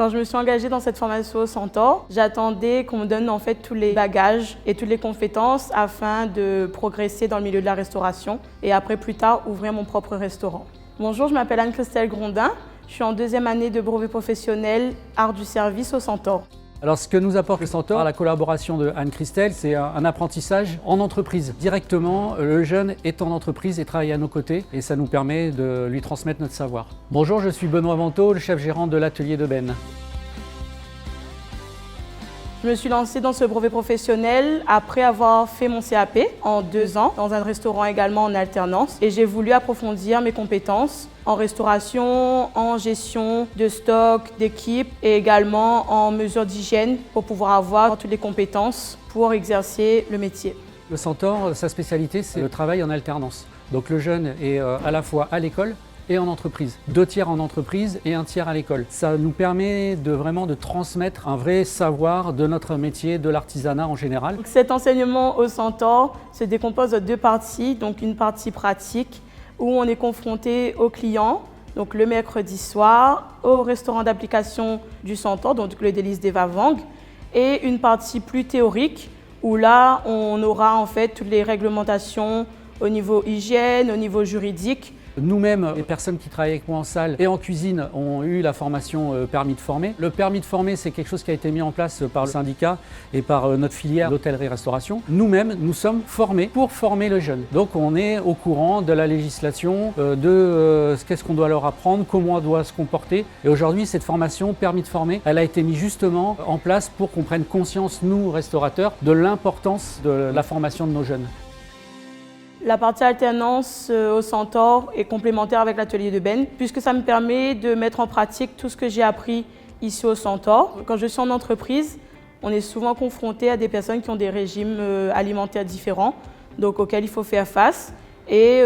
Quand je me suis engagée dans cette formation au Centaure, j'attendais qu'on me donne en fait tous les bagages et toutes les compétences afin de progresser dans le milieu de la restauration et après plus tard ouvrir mon propre restaurant. Bonjour, je m'appelle Anne-Christelle Grondin, je suis en 2e année de brevet professionnel art du service au Centaure. Alors ce que nous apporte le Centaure, la collaboration de Anne-Christelle, c'est un apprentissage en entreprise. Directement, le jeune est en entreprise et travaille à nos côtés et ça nous permet de lui transmettre notre savoir. Bonjour, je suis Benoît Vanteau, le chef gérant de l'atelier de Ben. Je me suis lancée dans ce brevet professionnel après avoir fait mon CAP en 2 ans, dans un restaurant également en alternance. Et j'ai voulu approfondir mes compétences en restauration, en gestion de stock, d'équipe et également en mesures d'hygiène pour pouvoir avoir toutes les compétences pour exercer le métier. Le Centaure, sa spécialité, c'est le travail en alternance. Donc le jeune est à la fois à l'école et en entreprise. 2 tiers en entreprise et 1 tiers à l'école. Ça nous permet vraiment de transmettre un vrai savoir de notre métier, de l'artisanat en général. Donc cet enseignement au Centaure se décompose de 2 parties. Donc une partie pratique où on est confronté aux clients, donc le mercredi soir, au restaurant d'application du Centaure, donc le Délice d'Eva Wang, et une partie plus théorique où là on aura en fait toutes les réglementations au niveau hygiène, au niveau juridique. Nous-mêmes, les personnes qui travaillent avec moi en salle et en cuisine ont eu la formation permis de former. Le permis de former, c'est quelque chose qui a été mis en place par le syndicat et par notre filière d'hôtellerie-restauration. Nous-mêmes, nous sommes formés pour former le jeune. Donc on est au courant de la législation, de qu'est-ce qu'on doit leur apprendre, comment on doit se comporter. Et aujourd'hui, cette formation permis de former, elle a été mise justement en place pour qu'on prenne conscience, nous, restaurateurs, de l'importance de la formation de nos jeunes. La partie alternance au Centaure est complémentaire avec l'atelier de Ben, puisque ça me permet de mettre en pratique tout ce que j'ai appris ici au Centaure. Quand je suis en entreprise, on est souvent confronté à des personnes qui ont des régimes alimentaires différents, donc auxquels il faut faire face et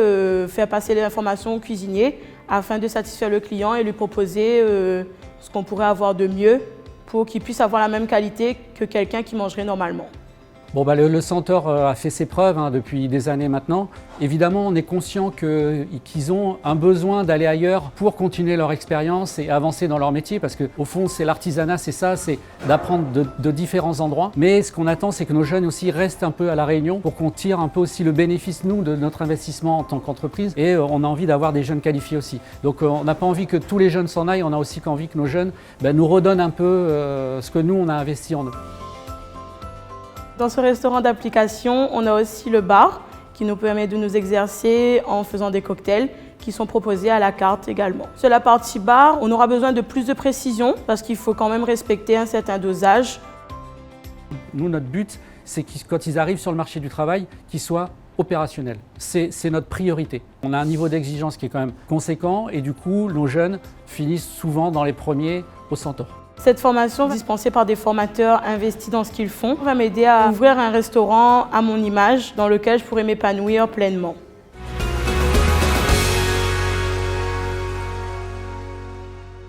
faire passer les informations au cuisinier afin de satisfaire le client et lui proposer ce qu'on pourrait avoir de mieux pour qu'il puisse avoir la même qualité que quelqu'un qui mangerait normalement. Bon, le Centaure a fait ses preuves depuis des années maintenant. Évidemment, on est conscient qu'ils ont un besoin d'aller ailleurs pour continuer leur expérience et avancer dans leur métier parce qu'au fond, c'est l'artisanat, c'est ça, c'est d'apprendre de différents endroits. Mais ce qu'on attend, c'est que nos jeunes aussi restent un peu à La Réunion pour qu'on tire un peu aussi le bénéfice, nous, de notre investissement en tant qu'entreprise. Et on a envie d'avoir des jeunes qualifiés aussi. Donc on n'a pas envie que tous les jeunes s'en aillent, on a aussi envie que nos jeunes nous redonnent un peu ce que nous, on a investi en eux. Dans ce restaurant d'application, on a aussi le bar qui nous permet de nous exercer en faisant des cocktails qui sont proposés à la carte également. Sur la partie bar, on aura besoin de plus de précision parce qu'il faut quand même respecter un certain dosage. Nous, notre but, c'est que quand ils arrivent sur le marché du travail, qu'ils soient opérationnels. C'est notre priorité. On a un niveau d'exigence qui est quand même conséquent et du coup, nos jeunes finissent souvent dans les premiers au Centaure. Cette formation dispensée par des formateurs investis dans ce qu'ils font va m'aider à ouvrir un restaurant à mon image dans lequel je pourrais m'épanouir pleinement.